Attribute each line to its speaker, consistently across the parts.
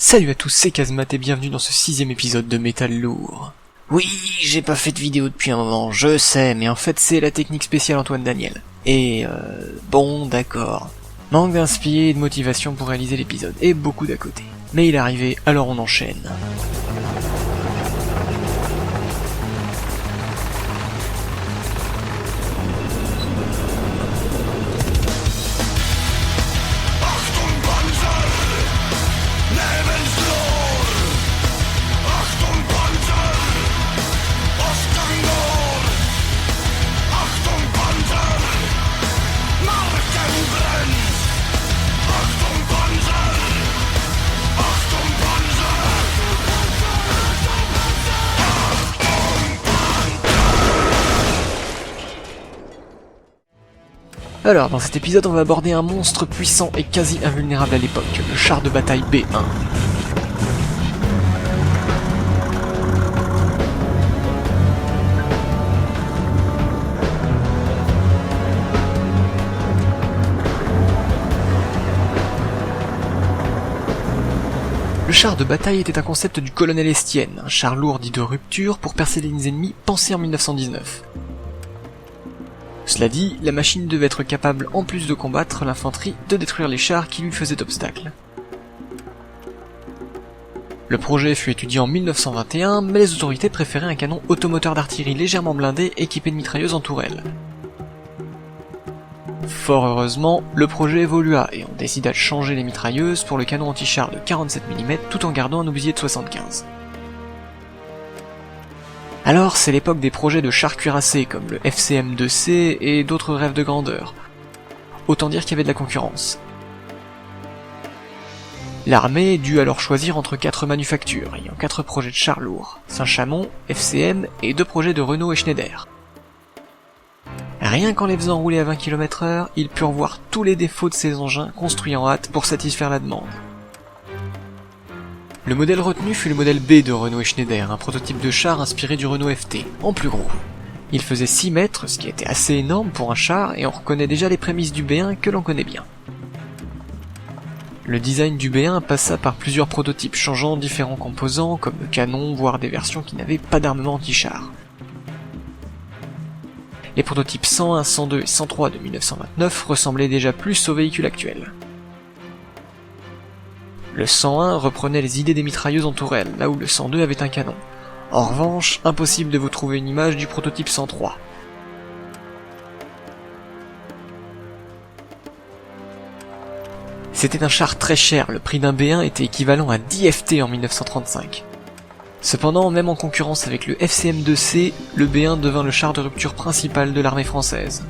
Speaker 1: Salut à tous, c'est Kazmat et bienvenue dans ce 6ème épisode de Métal Lourd. Oui, j'ai pas fait de vidéo depuis un moment, je sais, mais en fait c'est la technique spéciale Antoine Daniel. Et bon d'accord. Manque d'inspi et de motivation pour réaliser l'épisode, et beaucoup d'à côté. Mais il est arrivé, alors on enchaîne. Alors, dans cet épisode, on va aborder un monstre puissant et quasi invulnérable à l'époque, le char de bataille B1. Le char de bataille était un concept du colonel Estienne, un char lourd dit de rupture pour percer les lignes ennemies, pensé en 1919. Cela dit, la machine devait être capable, en plus de combattre l'infanterie, de détruire les chars qui lui faisaient obstacle. Le projet fut étudié en 1921, mais les autorités préféraient un canon automoteur d'artillerie légèrement blindé équipé de mitrailleuses en tourelle. Fort heureusement, le projet évolua et on décida de changer les mitrailleuses pour le canon anti-char de 47 mm tout en gardant un obusier de 75. Alors c'est l'époque des projets de chars cuirassés comme le FCM-2C et d'autres rêves de grandeur. Autant dire qu'il y avait de la concurrence. L'armée dut alors choisir entre 4 manufactures, ayant 4 projets de chars lourds, Saint-Chamond, FCM et 2 projets de Renault et Schneider. Rien qu'en les faisant rouler à 20 km/h, ils purent voir tous les défauts de ces engins construits en hâte pour satisfaire la demande. Le modèle retenu fut le modèle B de Renault et Schneider, un prototype de char inspiré du Renault FT, en plus gros. Il faisait 6 mètres, ce qui était assez énorme pour un char, et on reconnaît déjà les prémices du B1 que l'on connaît bien. Le design du B1 passa par plusieurs prototypes, changeant différents composants, comme le canon, voire des versions qui n'avaient pas d'armement anti-char. Les prototypes 101, 102 et 103 de 1929 ressemblaient déjà plus au véhicule actuel. Le 101 reprenait les idées des mitrailleuses en tourelle, là où le 102 avait un canon. En revanche, impossible de vous trouver une image du prototype 103. C'était un char très cher, le prix d'un B1 était équivalent à 10 FT en 1935. Cependant, même en concurrence avec le FCM-2C, le B1 devint le char de rupture principal de l'armée française.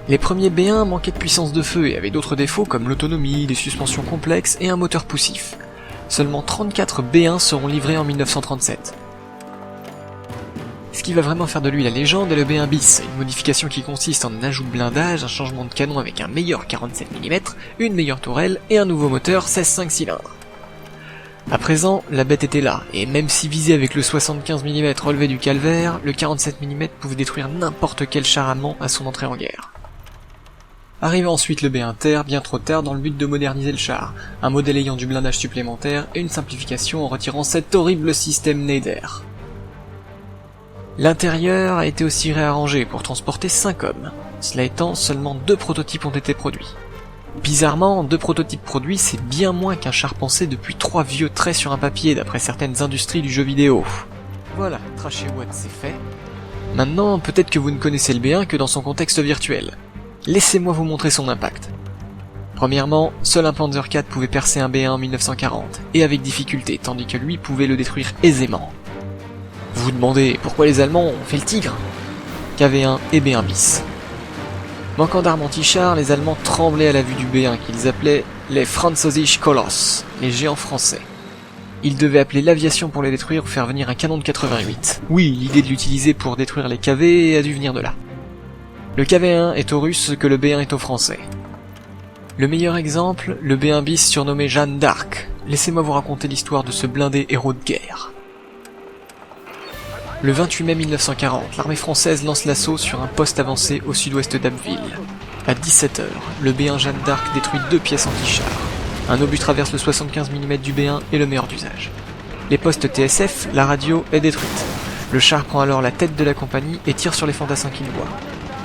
Speaker 1: Les premiers B1 manquaient de puissance de feu et avaient d'autres défauts comme l'autonomie, des suspensions complexes et un moteur poussif. Seulement 34 B1 seront livrés en 1937. Ce qui va vraiment faire de lui la légende est le B1 bis, une modification qui consiste en un ajout de blindage, un changement de canon avec un meilleur 47 mm, une meilleure tourelle et un nouveau moteur 16,5 cylindres. À présent, la bête était là, et même si visé avec le 75 mm relevé du calvaire, le 47 mm pouvait détruire n'importe quel char allemand à son entrée en guerre. Arriva ensuite le B1 bien trop tard dans le but de moderniser le char, un modèle ayant du blindage supplémentaire et une simplification en retirant cet horrible système Nader. L'intérieur a été aussi réarrangé pour transporter 5 hommes. Cela étant, seulement 2 prototypes ont été produits. Bizarrement, 2 prototypes produits c'est bien moins qu'un char pensé depuis 3 vieux traits sur un papier d'après certaines industries du jeu vidéo. Voilà, Trash et Watt c'est fait. Maintenant, peut-être que vous ne connaissez le B1 que dans son contexte virtuel. Laissez-moi vous montrer son impact. Premièrement, seul un Panzer IV pouvait percer un B1 en 1940, et avec difficulté, tandis que lui pouvait le détruire aisément. Vous vous demandez pourquoi les Allemands ont fait le Tigre, KV1 et B1 bis. Manquant d'armes anti-chars, les Allemands tremblaient à la vue du B1 qu'ils appelaient les Französische Koloss, les géants français. Ils devaient appeler l'aviation pour les détruire ou faire venir un canon de 88. Oui, l'idée de l'utiliser pour détruire les KV a dû venir de là. Le KV1 est aux Russes ce que le B1 est aux Français. Le meilleur exemple, le B1 bis surnommé Jeanne d'Arc. Laissez-moi vous raconter l'histoire de ce blindé héros de guerre. Le 28 mai 1940, l'armée française lance l'assaut sur un poste avancé au sud-ouest d'Abbeville. À 17h, le B1 Jeanne d'Arc détruit 2 pièces anti-chars. Un obus traverse le 75 mm du B1 et le meilleur d'usage. Les postes TSF, la radio est détruite. Le char prend alors la tête de la compagnie et tire sur les fantassins qu'il voit.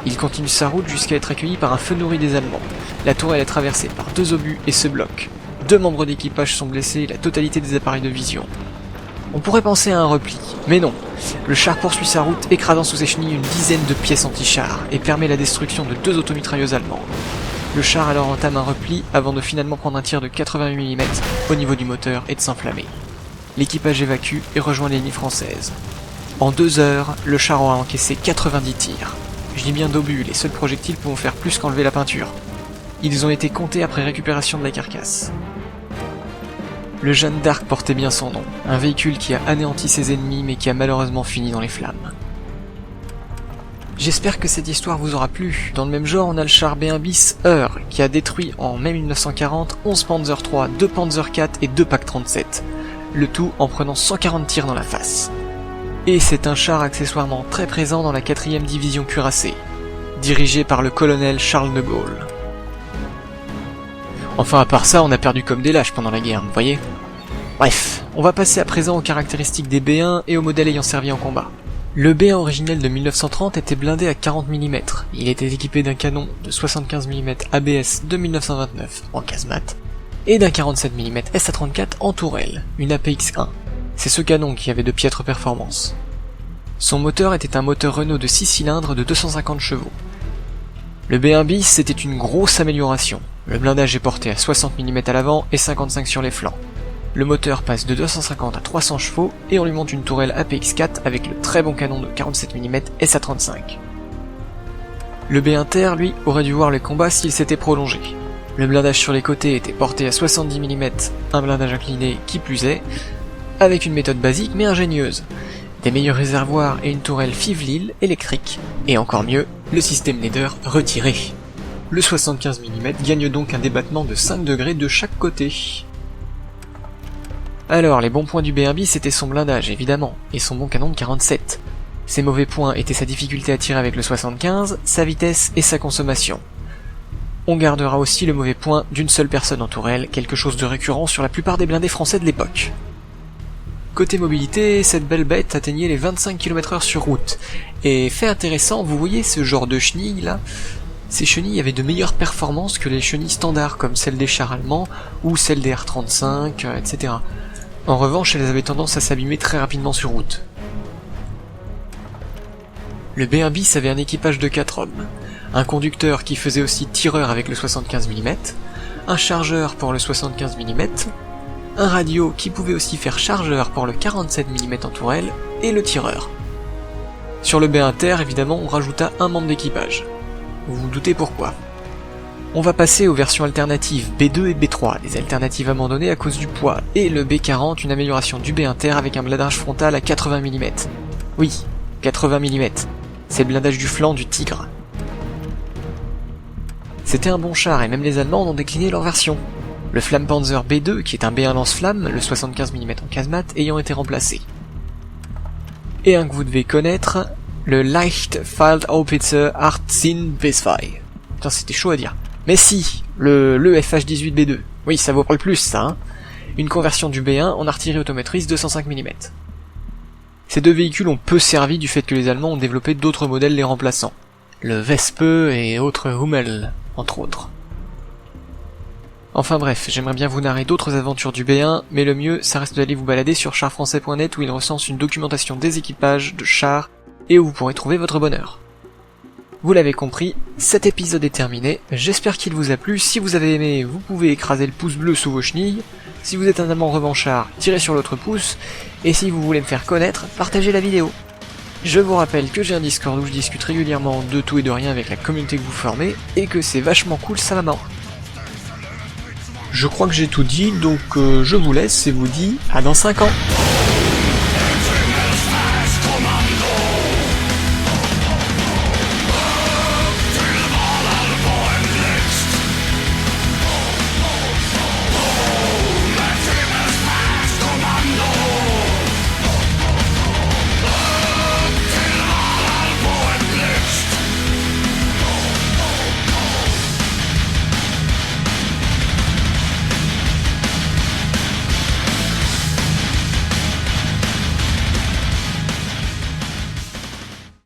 Speaker 1: Il continue sa route jusqu'à être accueilli par un feu nourri des Allemands. La tourelle est traversée par 2 obus et se bloque. 2 membres d'équipage sont blessés et la totalité des appareils de vision. On pourrait penser à un repli, mais non. Le char poursuit sa route, écrasant sous ses chenilles une dizaine de pièces anti-char et permet la destruction de 2 automitrailleuses allemandes. Le char alors entame un repli avant de finalement prendre un tir de 88 mm au niveau du moteur et de s'enflammer. L'équipage évacue et rejoint les lignes françaises. En 2 heures, le char aura encaissé 90 tirs. Je dis bien d'obus, les seuls projectiles pouvant faire plus qu'enlever la peinture. Ils ont été comptés après récupération de la carcasse. Le Jeanne d'Arc portait bien son nom, un véhicule qui a anéanti ses ennemis mais qui a malheureusement fini dans les flammes. J'espère que cette histoire vous aura plu. Dans le même genre, on a le char B1 bis Heure, qui a détruit en mai 1940 11 Panzer III, 2 Panzer IV et 2 Pak 37, le tout en prenant 140 tirs dans la face. Et c'est un char accessoirement très présent dans la 4e division cuirassée, dirigé par le colonel Charles de Gaulle. Enfin, à part ça, on a perdu comme des lâches pendant la guerre, vous voyez. Bref, on va passer à présent aux caractéristiques des B1 et aux modèles ayant servi en combat. Le B1 originel de 1930 était blindé à 40 mm. Il était équipé d'un canon de 75 mm ABS de 1929 en casemate et d'un 47 mm SA-34 en tourelle, une APX-1. C'est ce canon qui avait de piètres performances. Son moteur était un moteur Renault de 6 cylindres de 250 chevaux. Le B1 bis c'était une grosse amélioration. Le blindage est porté à 60 mm à l'avant et 55 sur les flancs. Le moteur passe de 250 à 300 chevaux et on lui monte une tourelle APX-4 avec le très bon canon de 47 mm SA-35. Le B1 terre, lui, aurait dû voir les combats s'il s'était prolongé. Le blindage sur les côtés était porté à 70 mm, un blindage incliné qui plus est, avec une méthode basique mais ingénieuse. Des meilleurs réservoirs et une tourelle Fivelil électrique, et encore mieux, le système leader retiré. Le 75 mm gagne donc un débattement de 5 degrés de chaque côté. Alors, les bons points du B1 bis c'était son blindage, évidemment, et son bon canon de 47. Ses mauvais points étaient sa difficulté à tirer avec le 75, sa vitesse et sa consommation. On gardera aussi le mauvais point d'une seule personne en tourelle, quelque chose de récurrent sur la plupart des blindés français de l'époque. Côté mobilité, cette belle bête atteignait les 25 km/h sur route. Et fait intéressant, vous voyez ce genre de chenilles là? Ces chenilles avaient de meilleures performances que les chenilles standards comme celles des chars allemands ou celles des R-35, etc. En revanche, elles avaient tendance à s'abîmer très rapidement sur route. Le B1 bis avait un équipage de 4 hommes. Un conducteur qui faisait aussi tireur avec le 75 mm, un chargeur pour le 75 mm, un radio qui pouvait aussi faire chargeur pour le 47 mm en tourelle, et le tireur. Sur le B1 terre, évidemment, on rajouta un membre d'équipage. Vous vous doutez pourquoi. On va passer aux versions alternatives B2 et B3, des alternatives abandonnées à cause du poids, et le B40, une amélioration du B1 terre avec un blindage frontal à 80 mm. Oui, 80 mm. C'est le blindage du flanc du Tigre. C'était un bon char et même les Allemands ont décliné leur version. Le Flammpanzer B2, qui est un B1 lance-flamme, le 75 mm en casemate, ayant été remplacé. Et un que vous devez connaître, le Leichtfeldhaubitze 18 bis 2. Putain, c'était chaud à dire. Mais si, le FH-18B2. Oui, ça vaut pas le plus, ça, hein. Une conversion du B1 en artillerie automotrice 205 mm. Ces deux véhicules ont peu servi du fait que les Allemands ont développé d'autres modèles les remplaçant. Le Wespe et autres Hummel, entre autres. Enfin bref, j'aimerais bien vous narrer d'autres aventures du B1, mais le mieux, ça reste d'aller vous balader sur charfrançais.net où il recense une documentation des équipages, de chars, et où vous pourrez trouver votre bonheur. Vous l'avez compris, cet épisode est terminé, j'espère qu'il vous a plu. Si vous avez aimé, vous pouvez écraser le pouce bleu sous vos chenilles. Si vous êtes un amant revanchard, tirez sur l'autre pouce. Et si vous voulez me faire connaître, partagez la vidéo. Je vous rappelle que j'ai un Discord où je discute régulièrement de tout et de rien avec la communauté que vous formez, et que c'est vachement cool, ça maman. Je crois que j'ai tout dit, donc je vous laisse et vous dis à dans 5 ans.